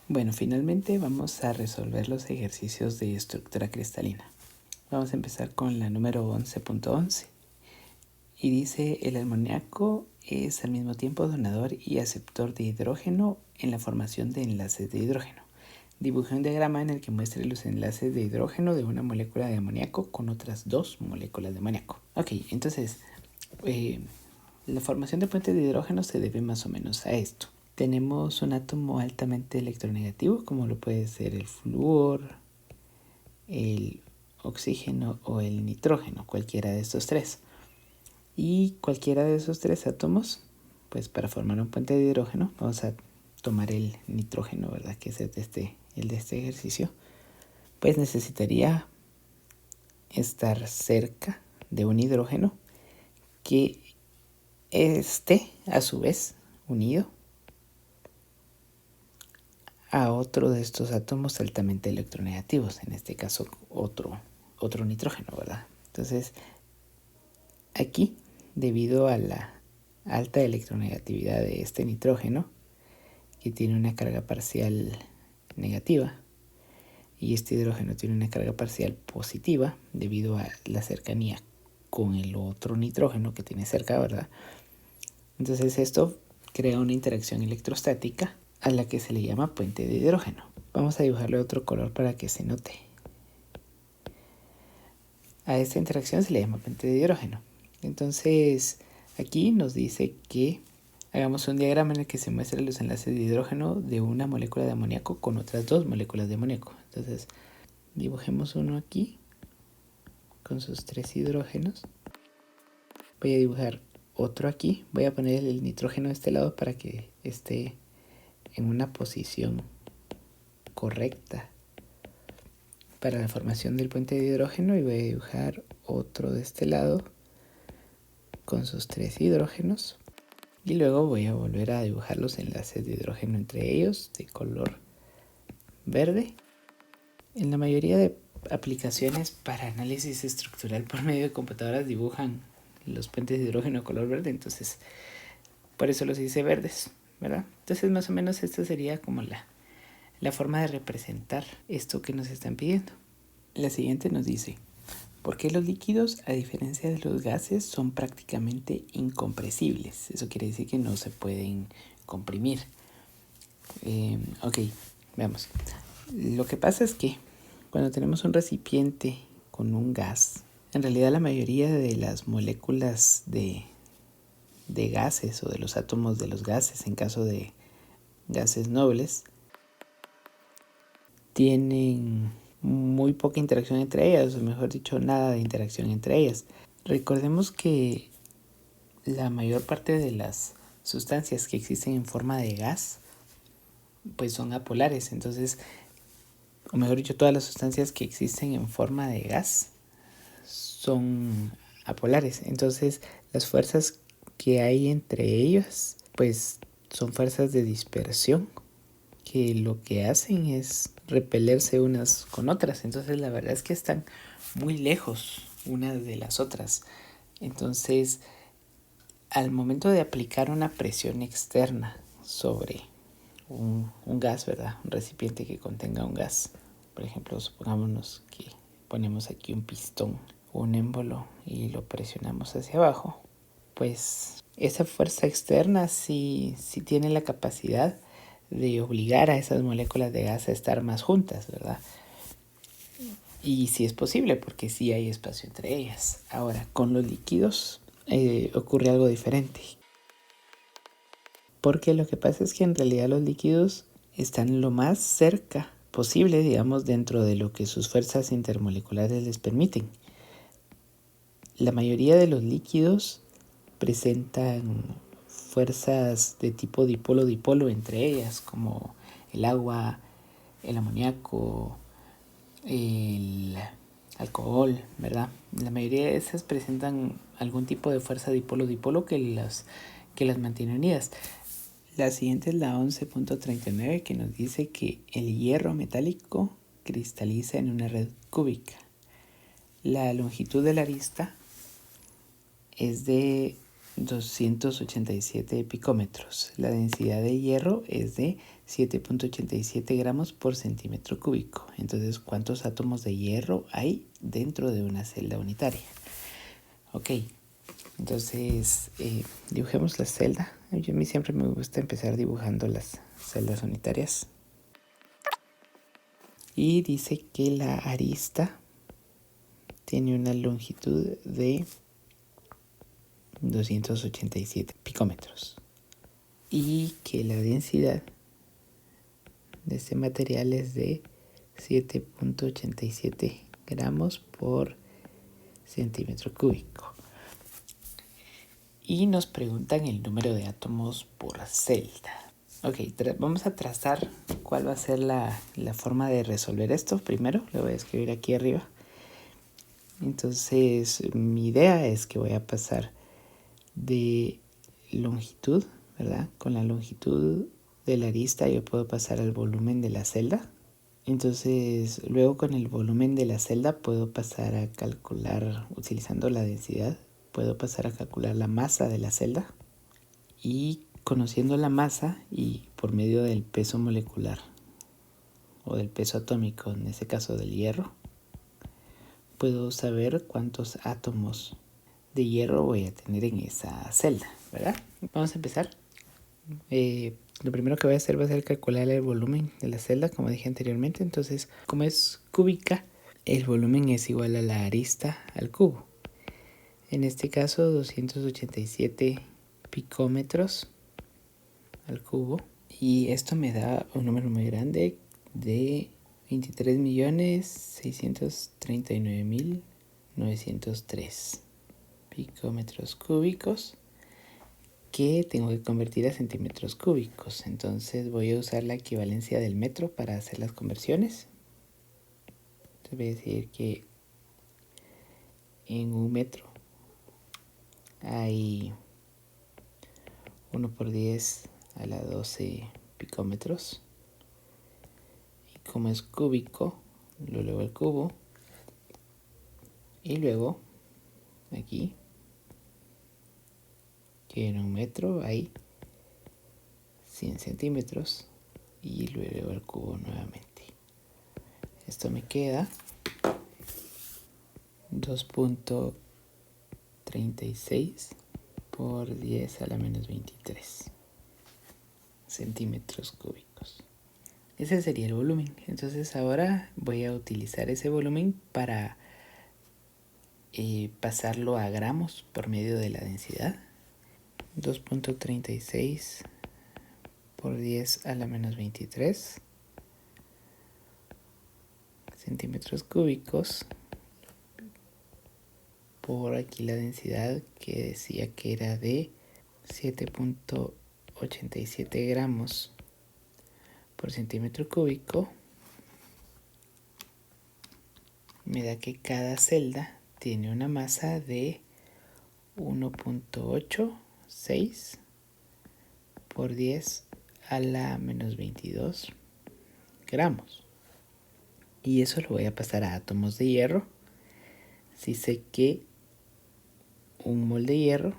Bueno, finalmente vamos a resolver los ejercicios de estructura cristalina. Vamos a empezar con la número 11.11 y dice: el amoníaco es al mismo tiempo donador y aceptor de hidrógeno en la formación de enlaces de hidrógeno. Dibuja un diagrama en el que muestre los enlaces de hidrógeno de una molécula de amoníaco con otras dos moléculas de amoníaco. Ok, entonces la formación de puentes de hidrógeno se debe más o menos a esto. Tenemos un átomo altamente electronegativo, como lo puede ser el flúor, el oxígeno o el nitrógeno, cualquiera de estos tres. Y cualquiera de esos tres átomos, pues para formar un puente de hidrógeno, vamos a tomar el nitrógeno, ¿verdad? Que es el de este ejercicio. Pues necesitaría estar cerca de un hidrógeno que esté a su vez unido a otro de estos átomos altamente electronegativos, en este caso otro nitrógeno, ¿verdad? Entonces, aquí, debido a la alta electronegatividad de este nitrógeno, que tiene una carga parcial negativa, y este hidrógeno tiene una carga parcial positiva, debido a la cercanía con el otro nitrógeno que tiene cerca, ¿verdad? Entonces esto crea una interacción electrostática a la que se le llama puente de hidrógeno. Vamos a dibujarle otro color para que se note. A esta interacción se le llama puente de hidrógeno. Entonces aquí nos dice que hagamos un diagrama en el que se muestran los enlaces de hidrógeno de una molécula de amoníaco con otras dos moléculas de amoníaco. Entonces dibujemos uno aquí con sus tres hidrógenos. Voy a dibujar otro aquí. Voy a poner el nitrógeno de este lado para que esté en una posición correcta para la formación del puente de hidrógeno, y voy a dibujar otro de este lado con sus tres hidrógenos, y luego voy a volver a dibujar los enlaces de hidrógeno entre ellos de color verde. En la mayoría de aplicaciones para análisis estructural por medio de computadoras dibujan los puentes de hidrógeno de color verde, entonces por eso los hice verdes, ¿verdad? Entonces más o menos esta sería como la forma de representar esto que nos están pidiendo. La siguiente nos dice: ¿por qué los líquidos, a diferencia de los gases, son prácticamente incompresibles? Eso quiere decir que no se pueden comprimir. Ok, veamos. Lo que pasa es que cuando tenemos un recipiente con un gas, en realidad la mayoría de las moléculas de gases o de los átomos de los gases, en caso de gases nobles, tienen muy poca interacción entre ellas, o mejor dicho, nada de interacción entre ellas. Recordemos que la mayor parte de las sustancias que existen en forma de gas pues son apolares. Entonces, o mejor dicho, todas las sustancias que existen en forma de gas son apolares. Entonces, las fuerzas que hay entre ellas pues son fuerzas de dispersión, que lo que hacen es repelerse unas con otras. Entonces la verdad es que están muy lejos unas de las otras. Entonces, al momento de aplicar una presión externa sobre un gas, ¿verdad? Un recipiente que contenga un gas. Por ejemplo, supongámonos que ponemos aquí un pistón o un émbolo y lo presionamos hacia abajo. Pues esa fuerza externa sí tiene la capacidad de obligar a esas moléculas de gas a estar más juntas, ¿verdad? Y sí es posible, porque sí hay espacio entre ellas. Ahora, con los líquidos ocurre algo diferente. Porque lo que pasa es que en realidad los líquidos están lo más cerca posible, digamos, dentro de lo que sus fuerzas intermoleculares les permiten. La mayoría de los líquidos presentan fuerzas de tipo dipolo-dipolo entre ellas, como el agua, el amoníaco, el alcohol, ¿verdad? La mayoría de esas presentan algún tipo de fuerza dipolo-dipolo que las mantiene unidas. La siguiente es la 11.39, que nos dice que el hierro metálico cristaliza en una red cúbica. La longitud de la arista es de 287 picómetros. La densidad de hierro es de 7.87 gramos por centímetro cúbico. Entonces, ¿cuántos átomos de hierro hay dentro de una celda unitaria? Ok, entonces dibujemos la celda. A mí siempre me gusta empezar dibujando las celdas unitarias. Y dice que la arista tiene una longitud de 287 picómetros y que la densidad de este material es de 7.87 gramos por centímetro cúbico. Y nos preguntan el número de átomos por celda. Ok, vamos a trazar cuál va a ser la forma de resolver esto. Primero lo voy a escribir aquí arriba. Entonces mi idea es que voy a pasar de longitud, ¿verdad? Con la longitud de la arista yo puedo pasar al volumen de la celda. Entonces luego con el volumen de la celda puedo pasar a calcular, utilizando la densidad, puedo pasar a calcular la masa de la celda. Y conociendo la masa y por medio del peso molecular o del peso atómico, en este caso del hierro, puedo saber cuántos átomos de hierro voy a tener en esa celda, ¿verdad? Vamos a empezar. Lo primero que voy a hacer va a ser calcular el volumen de la celda, como dije anteriormente. Entonces, como es cúbica, el volumen es igual a la arista al cubo. En este caso, 287 picómetros al cubo. Y esto me da un número muy grande de 23.639.903 picómetros cúbicos que tengo que convertir a centímetros cúbicos. Entonces voy a usar la equivalencia del metro para hacer las conversiones. Entonces voy a decir que en un metro hay 1 por 10 a la 12 picómetros. Y como es cúbico, lo elevo al cubo. Y luego aquí, que en un metro hay 100 centímetros. Y lo elevo al cubo nuevamente. Esto me queda 2.36 por 10 a la menos 23 centímetros cúbicos. Ese sería el volumen. Entonces ahora voy a utilizar ese volumen para pasarlo a gramos por medio de la densidad. 2.36 por 10 a la menos 23 centímetros cúbicos por aquí la densidad que decía que era de 7.87 gramos por centímetro cúbico. Me da que cada celda tiene una masa de 1.86 por 10 a la menos 22 gramos. Y eso lo voy a pasar a átomos de hierro. Si sé que un mol de hierro,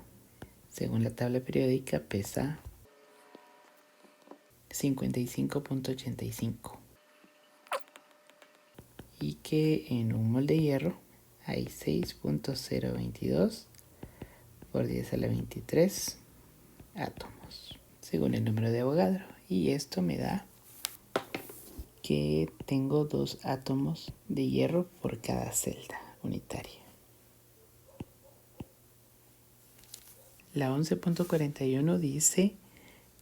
según la tabla periódica, pesa 55.85. Y que en un mol de hierro hay 6.022 por 10 a la 23 átomos, según el número de Avogadro. Y esto me da que tengo 2 átomos de hierro por cada celda unitaria. La 11.41 dice: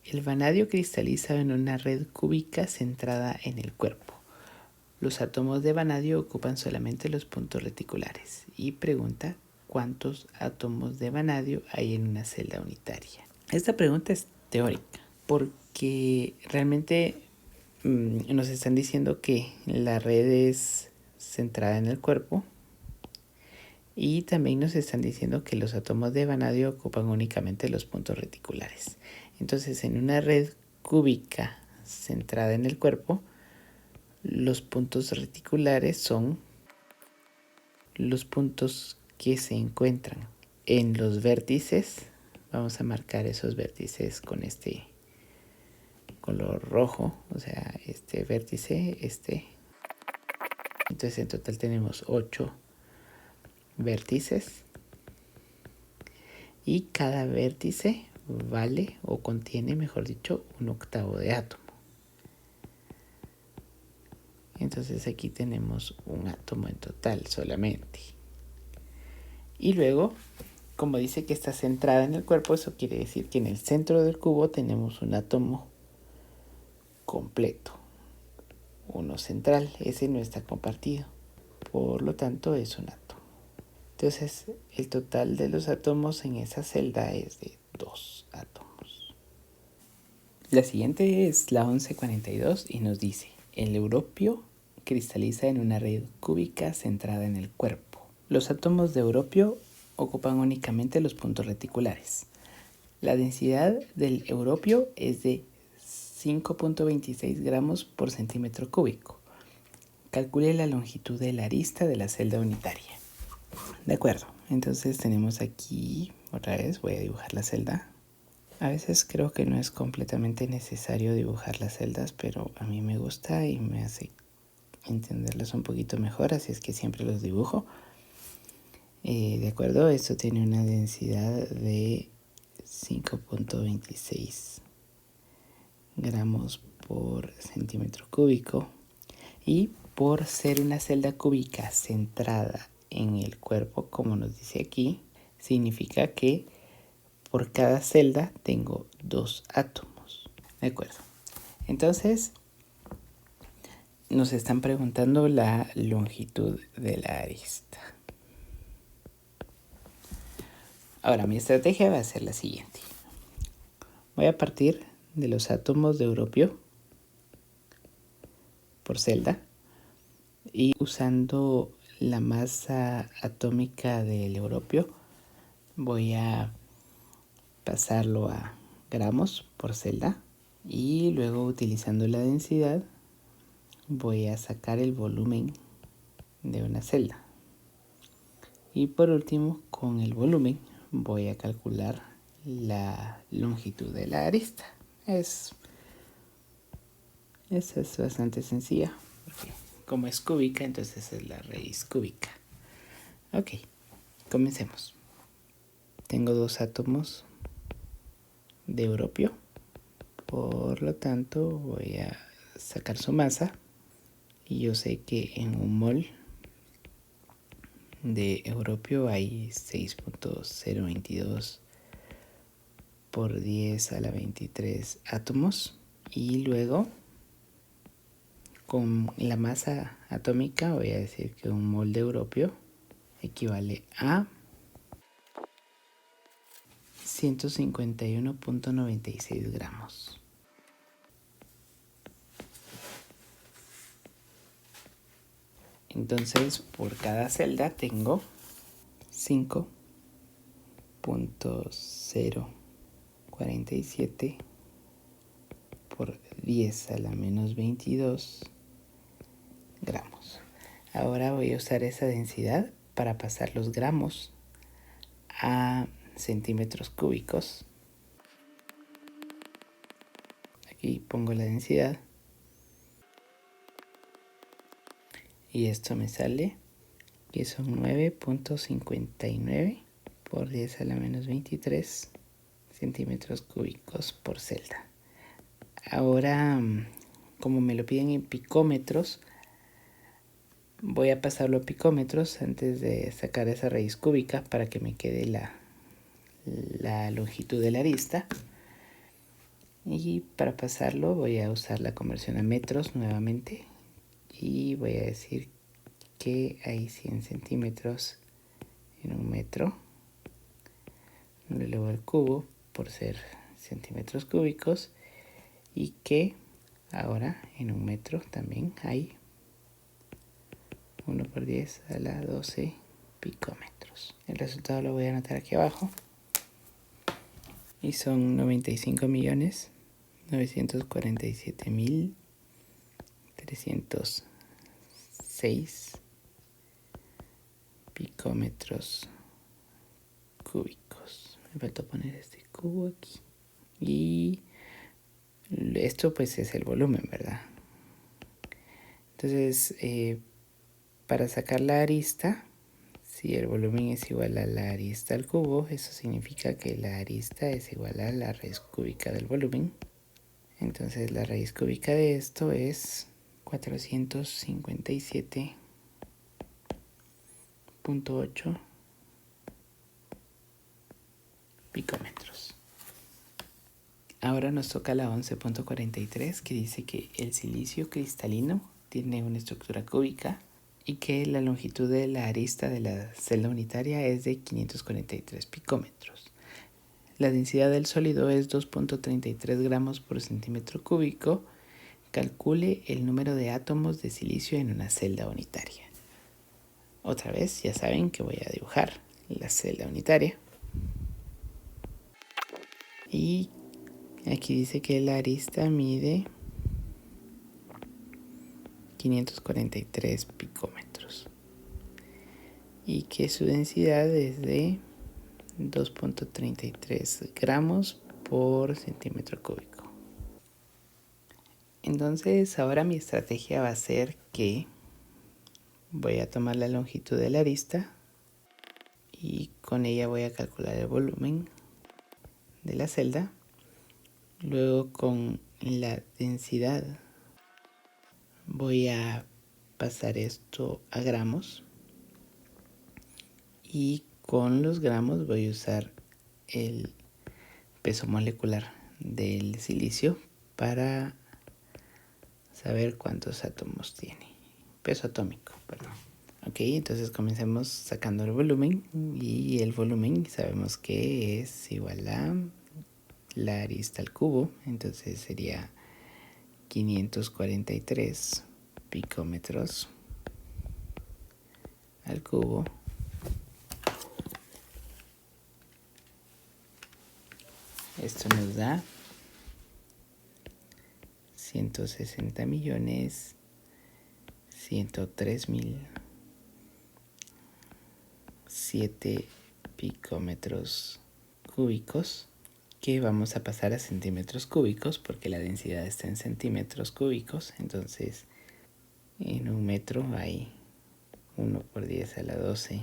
el vanadio cristaliza en una red cúbica centrada en el cuerpo. Los átomos de vanadio ocupan solamente los puntos reticulares. Y pregunta: ¿cuántos átomos de vanadio hay en una celda unitaria? Esta pregunta es teórica porque realmente nos están diciendo que la red es centrada en el cuerpo y también nos están diciendo que los átomos de vanadio ocupan únicamente los puntos reticulares. Entonces, en una red cúbica centrada en el cuerpo, los puntos reticulares son los puntos que se encuentran en los vértices, vamos a marcar esos vértices con este color rojo, o sea, este vértice, este. Entonces en total tenemos 8 vértices y cada vértice vale o contiene, mejor dicho, 1/8 de átomo. Entonces aquí tenemos un átomo en total solamente. Y luego, como dice que está centrada en el cuerpo, eso quiere decir que en el centro del cubo tenemos un átomo completo, uno central, ese no está compartido, por lo tanto es un átomo. Entonces el total de los átomos en esa celda es de 2 átomos. La siguiente es la 1142 y nos dice: el europio cristaliza en una red cúbica centrada en el cuerpo. Los átomos de europio ocupan únicamente los puntos reticulares. La densidad del europio es de 5.26 gramos por centímetro cúbico. Calcule la longitud de la arista de la celda unitaria. De acuerdo, entonces tenemos aquí, otra vez voy a dibujar la celda. A veces creo que no es completamente necesario dibujar las celdas, pero a mí me gusta y me hace entenderlas un poquito mejor, así es que siempre los dibujo. De acuerdo, esto tiene una densidad de 5.26 gramos por centímetro cúbico, y por ser una celda cúbica centrada en el cuerpo, como nos dice aquí, significa que por cada celda tengo 2 átomos. De acuerdo. Entonces, nos están preguntando la longitud de la arista. Ahora, mi estrategia va a ser la siguiente. Voy a partir de los átomos de europio por celda y usando la masa atómica del europio voy a pasarlo a gramos por celda y luego, utilizando la densidad, voy a sacar el volumen de una celda. Y por último, con el volumen voy a calcular la longitud de la arista. Esa es bastante sencilla, porque como es cúbica, entonces es la raíz cúbica. Ok, comencemos. Tengo 2 átomos de europio, por lo tanto voy a sacar su masa y yo sé que en un mol de europio hay 6.022 por 10 a la 23 átomos, y luego con la masa atómica voy a decir que un mol de europio equivale a 151.96 gramos. Entonces, por cada celda tengo 5.047 por 10 a la menos 22 gramos. Ahora voy a usar esa densidad para pasar los gramos a centímetros cúbicos. Aquí pongo la densidad y esto me sale que son 9.59 por 10 a la menos 23 centímetros cúbicos por celda. Ahora, como me lo piden en picómetros, voy a pasarlo a picómetros antes de sacar esa raíz cúbica para que me quede la longitud de la arista. Y para pasarlo voy a usar la conversión a metros nuevamente y voy a decir que hay 100 centímetros en un metro. Lo elevo al cubo por ser centímetros cúbicos, y que ahora en un metro también hay 1 por 10 a la 12 picómetros. El resultado lo voy a anotar aquí abajo y son 95.947.306 picómetros cúbicos. Me faltó poner este cubo aquí. Y esto pues es el volumen, ¿verdad? Entonces, para sacar la arista, si el volumen es igual a la arista al cubo, eso significa que la arista es igual a la raíz cúbica del volumen. Entonces la raíz cúbica de esto es 457.8 picómetros. Ahora nos toca la 11.43, que dice que el silicio cristalino tiene una estructura cúbica y que la longitud de la arista de la celda unitaria es de 543 picómetros. La densidad del sólido es 2.33 gramos por centímetro cúbico. Calcule el número de átomos de silicio en una celda unitaria. Otra vez, ya saben que voy a dibujar la celda unitaria. Y aquí dice que la arista mide 543 picómetros y que su densidad es de 2.33 gramos por centímetro cúbico. Entonces ahora mi estrategia va a ser que voy a tomar la longitud de la arista y con ella voy a calcular el volumen de la celda. Luego con la densidad voy a pasar esto a gramos y con los gramos voy a usar el peso molecular del silicio para saber cuántos átomos tiene. Peso atómico, perdón. Ok, entonces comencemos sacando el volumen y el volumen sabemos que es igual a la arista al cubo, entonces sería 543 picómetros al cubo esto nos da 160.103.007 picómetros cúbicos, que vamos a pasar a centímetros cúbicos porque la densidad está en centímetros cúbicos. Entonces en un metro hay 1 por 10 a la 12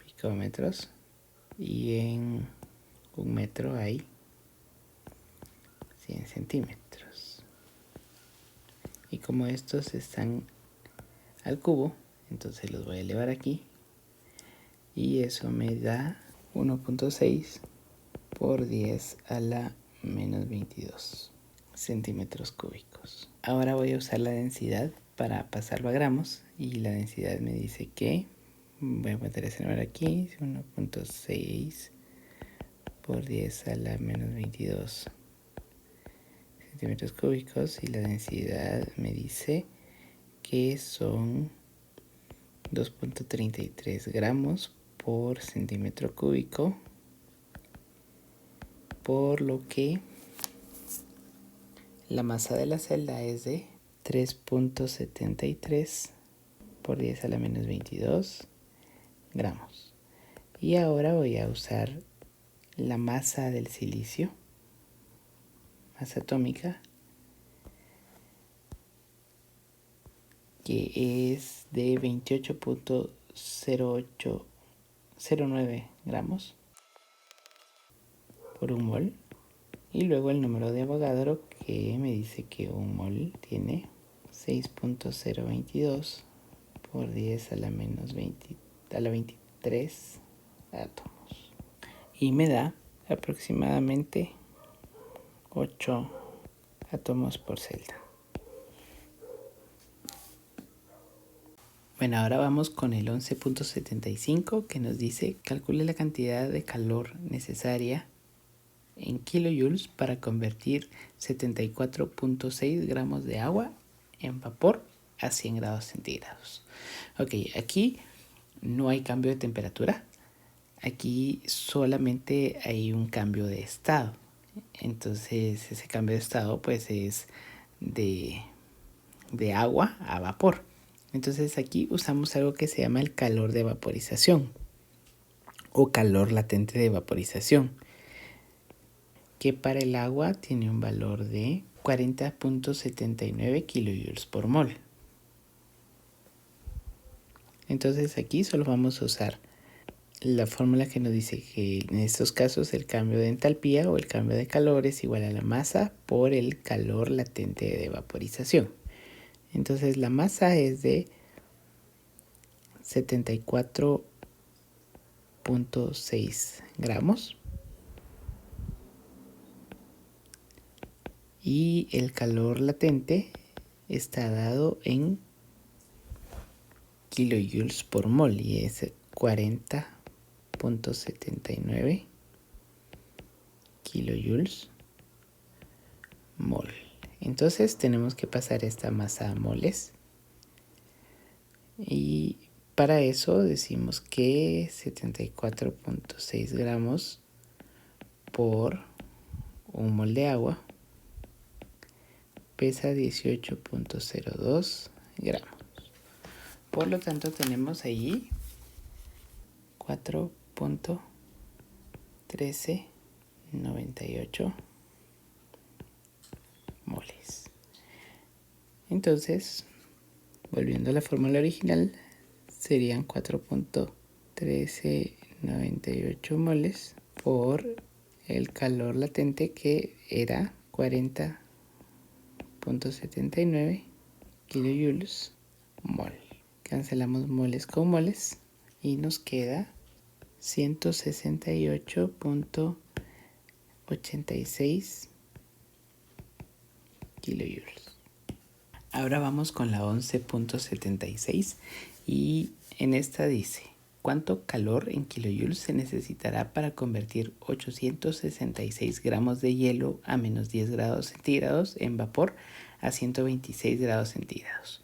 picómetros y en un metro hay 100 centímetros. Y como estos están al cubo, entonces los voy a elevar aquí y eso me da 1.6 por 10 a la menos 22 centímetros cúbicos. Ahora voy a usar la densidad para pasarlo a gramos y la densidad me dice que, voy a meter ese número aquí, 1.6 por 10 a la menos 22 centímetros cúbicos y la densidad me dice que son 2.33 gramos por centímetro cúbico, por lo que la masa de la celda es de 3.73 por 10 a la menos 22 gramos. Y ahora voy a usar la masa del silicio, masa atómica, que es de 28.0809 gramos por un mol. Y luego el número de Avogadro, que me dice que un mol tiene 6.022 por 10 a la menos 23 átomos. Y me da aproximadamente 8 átomos por celda. Bueno, ahora vamos con el 11.75, que nos dice calcule la cantidad de calor necesaria en kilojoules para convertir 74.6 gramos de agua en vapor a 100 grados centígrados. Ok, aquí no hay cambio de temperatura. Aquí solamente hay un cambio de estado. Entonces ese cambio de estado pues es de agua a vapor. Entonces aquí usamos algo que se llama el calor de vaporización o calor latente de vaporización. que para el agua tiene un valor de 40.79 kilojoules por mol. Entonces aquí solo vamos a usar la fórmula que nos dice que en estos casos el cambio de entalpía o el cambio de calor es igual a la masa por el calor latente de vaporización. Entonces la masa es de 74.6 gramos y el calor latente está dado en kilojoules por mol y es 40.79 kilojoules mol. Entonces tenemos que pasar esta masa a moles y para eso decimos que 74.6 gramos por un mol de agua pesa 18.02 gramos. Por lo tanto tenemos allí 4.1398 moles. Entonces, volviendo a la fórmula original, serían 4.1398 moles por el calor latente que era 40.79 kilojoules mol. Cancelamos moles con moles y nos queda 168.86 kilojoules. Ahora vamos con la 11.76 y en esta dice: ¿cuánto calor en kilojoules se necesitará para convertir 866 gramos de hielo a menos 10 grados centígrados en vapor a 126 grados centígrados?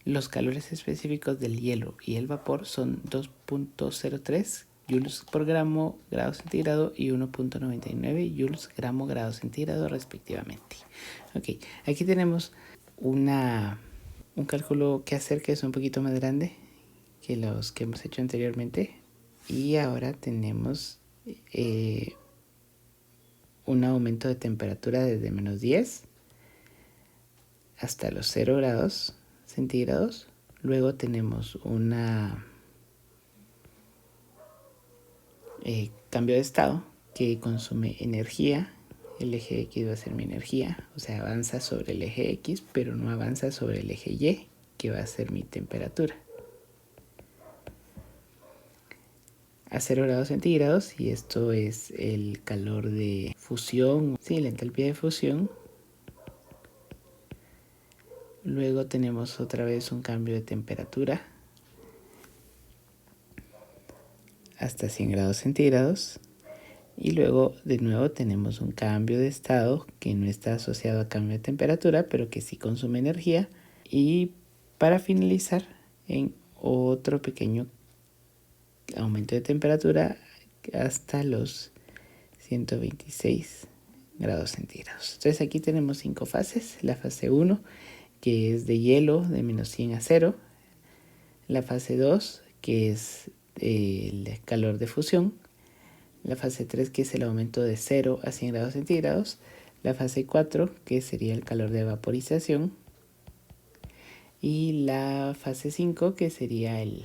Los calores específicos del hielo y el vapor son 2.03 joules por grado centígrado y 1.99 joules grado centígrado respectivamente. Ok, aquí tenemos un cálculo que hacer que es un poquito más grande que los que hemos hecho anteriormente y ahora tenemos un aumento de temperatura desde menos 10 hasta los 0 grados centígrados. Luego tenemos una cambio de estado que consume energía. El eje X va a ser mi energía, o sea, avanza sobre el eje X, pero no avanza sobre el eje Y, que va a ser mi temperatura. A 0 grados centígrados, y esto es el calor de fusión, sí, la entalpía de fusión. Luego tenemos otra vez un cambio de temperatura hasta 100 grados centígrados. Y luego de nuevo tenemos un cambio de estado que no está asociado a cambio de temperatura, pero que sí consume energía. Y para finalizar, en otro pequeño aumento de temperatura hasta los 126 grados centígrados. Entonces aquí tenemos 5 fases. La fase 1, que es de hielo de menos 100 a 0. La fase 2, que es el calor de fusión. La fase 3, que es el aumento de 0 a 100 grados centígrados. La fase 4, que sería el calor de vaporización. Y la fase 5, que sería el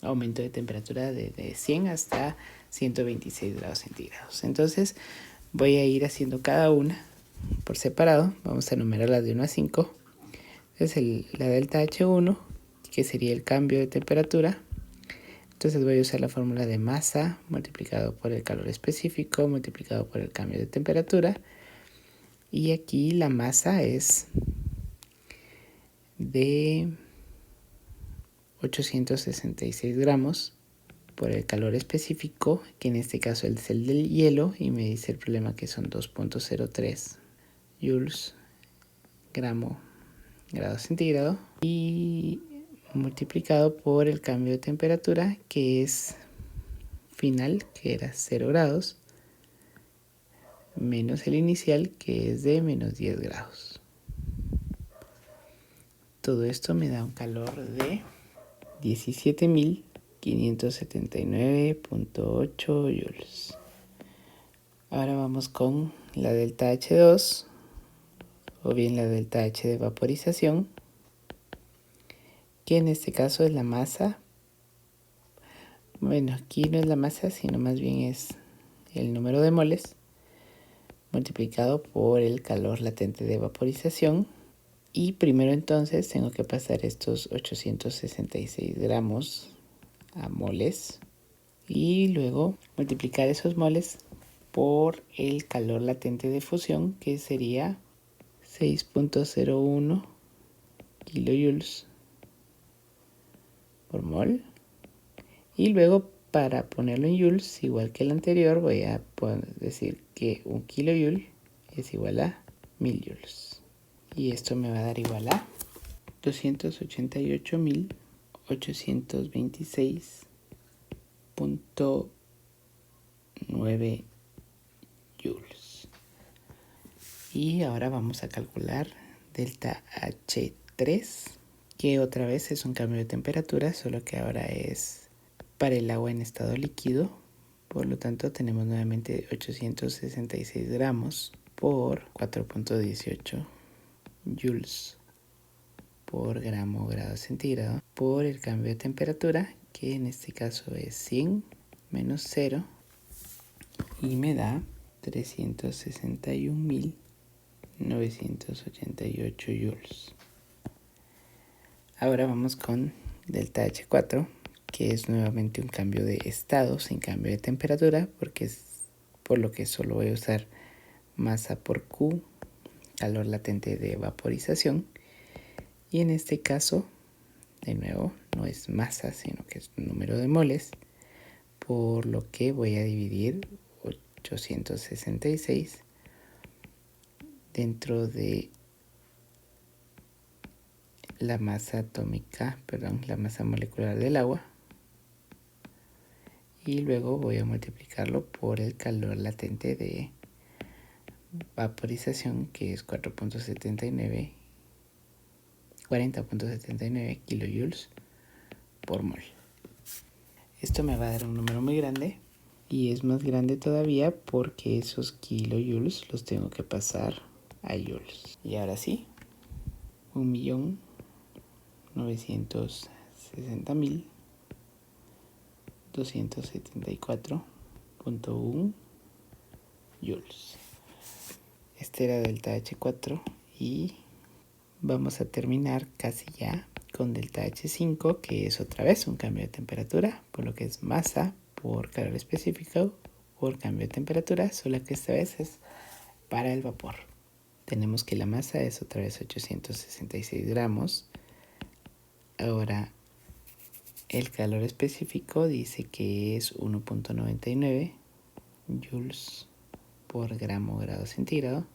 aumento de temperatura de 100 hasta 126 grados centígrados. Entonces voy a ir haciendo cada una por separado. Vamos a enumerarlas de 1 a 5. Entonces la delta H1, que sería el cambio de temperatura. Entonces voy a usar la fórmula de masa multiplicado por el calor específico multiplicado por el cambio de temperatura. Y aquí la masa es de 866 gramos por el calor específico, que en este caso es el del hielo, y me dice el problema que son 2.03 joules grado centígrado, y multiplicado por el cambio de temperatura, que es final, que era 0 grados, menos el inicial, que es de menos 10 grados. Todo esto me da un calor de 17.579.8 joules. Ahora vamos con la delta H2 o bien la delta H de vaporización, que en este caso es la masa. Bueno, aquí no es la masa, sino más bien es el número de moles multiplicado por el calor latente de vaporización. Y primero entonces tengo que pasar estos 866 gramos a moles y luego multiplicar esos moles por el calor latente de fusión, que sería 6.01 kilojoules por mol. Y luego, para ponerlo en joules, igual que el anterior, voy a decir que 1 kilojoule es igual a 1000 joules. Y esto me va a dar igual a 288.826.9 joules. Y ahora vamos a calcular delta H3, que otra vez es un cambio de temperatura, solo que ahora es para el agua en estado líquido. Por lo tanto, tenemos nuevamente 866 gramos por 4.18 joules por gramo grado centígrado por el cambio de temperatura, que en este caso es 100 menos 0, y me da 361.988 joules. Ahora vamos con delta H4, que es nuevamente un cambio de estado sin cambio de temperatura, porque es por lo que solo voy a usar masa por Q, calor latente de vaporización. Y en este caso, de nuevo, no es masa, sino que es número de moles, por lo que voy a dividir 866 dentro de la masa atómica, la masa molecular del agua, y luego voy a multiplicarlo por el calor latente de vaporización, que es 40.79 kilojoules por mol. Esto me va a dar un número muy grande, y es más grande todavía porque esos kilojoules los tengo que pasar a joules. Y ahora sí, 1.960.274.1 joules. Este era delta H4 y vamos a terminar casi ya con delta H5, que es otra vez un cambio de temperatura, por lo que es masa por calor específico por cambio de temperatura, solo que esta vez es para el vapor. Tenemos que la masa es otra vez 866 gramos. Ahora el calor específico dice que es 1.99 joules por gramo grado centígrado,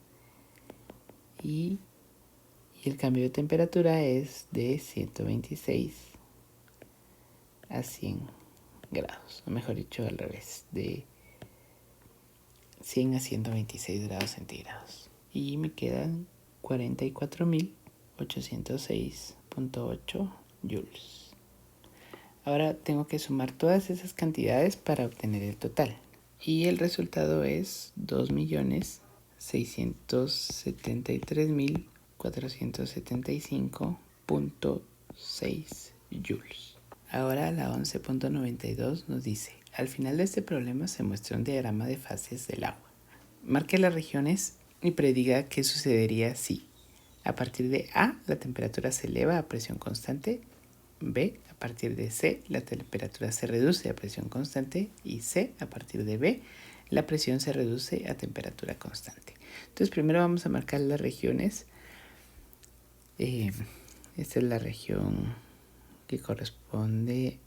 y el cambio de temperatura es de 126 a 100 grados, o mejor dicho al revés, de 100 a 126 grados centígrados. Y me quedan 44.806.8 joules. Ahora tengo que sumar todas esas cantidades para obtener el total. Y el resultado es 2.633.475.6 joules. Ahora la 11.92 nos dice: al final de este problema se muestra un diagrama de fases del agua. Marque las regiones y prediga qué sucedería si a partir de A la temperatura se eleva a presión constante, B a partir de C la temperatura se reduce a presión constante, y C a partir de B la presión se reduce a temperatura constante. Entonces primero vamos a marcar las regiones. Esta es la región que corresponde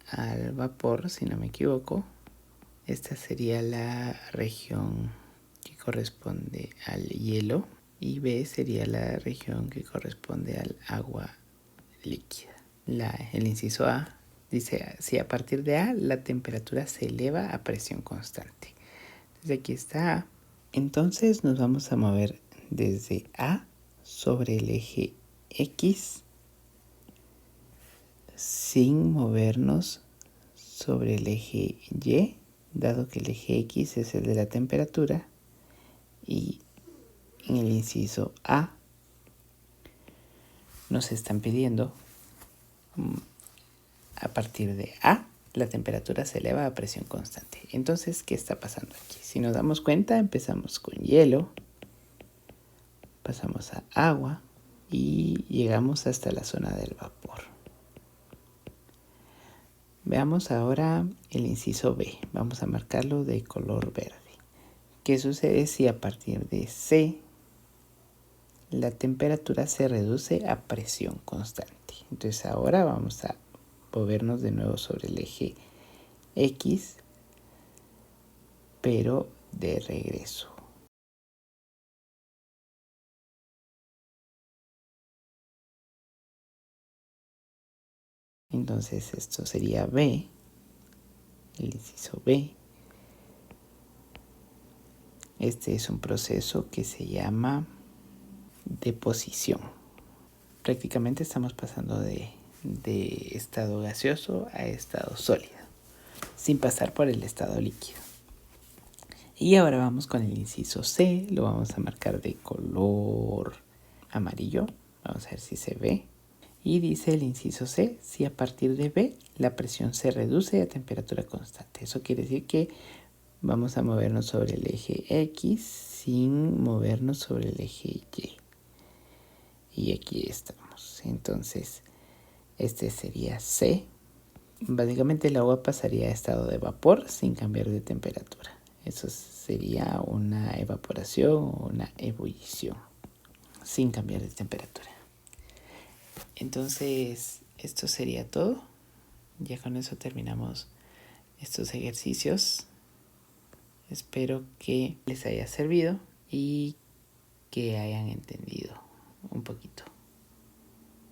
al vapor, si no me equivoco. Esta sería la región que corresponde al hielo, y B sería la región que corresponde al agua líquida. El inciso A dice: si a partir de A la temperatura se eleva a presión constante. Entonces aquí está A. Entonces nos vamos a mover desde A sobre el eje X sin movernos sobre el eje Y dado que el eje X es el de la temperatura y en el inciso A nos están pidiendo a partir de A la temperatura se eleva a presión constante. Entonces, ¿qué está pasando aquí? Si nos damos cuenta, empezamos con hielo, pasamos a agua y llegamos hasta la zona del vapor. Veamos ahora el inciso B. Vamos a marcarlo de color verde. ¿Qué sucede si a partir de C la temperatura se reduce a presión constante? Entonces ahora vamos a movernos de nuevo sobre el eje X, pero de regreso. Entonces esto sería B, el inciso B. Este es un proceso que se llama deposición. Prácticamente estamos pasando de estado gaseoso a estado sólido, sin pasar por el estado líquido. Y ahora vamos con el inciso C, lo vamos a marcar de color amarillo. Vamos a ver si se ve. Y dice el inciso C, si a partir de B la presión se reduce a temperatura constante. Eso quiere decir que vamos a movernos sobre el eje X sin movernos sobre el eje Y. Y aquí estamos. Entonces, este sería C. Básicamente el agua pasaría a estado de vapor sin cambiar de temperatura. Eso sería una evaporación o una ebullición sin cambiar de temperatura. Entonces, esto sería todo. Ya con eso terminamos estos ejercicios. Espero que les haya servido y que hayan entendido un poquito.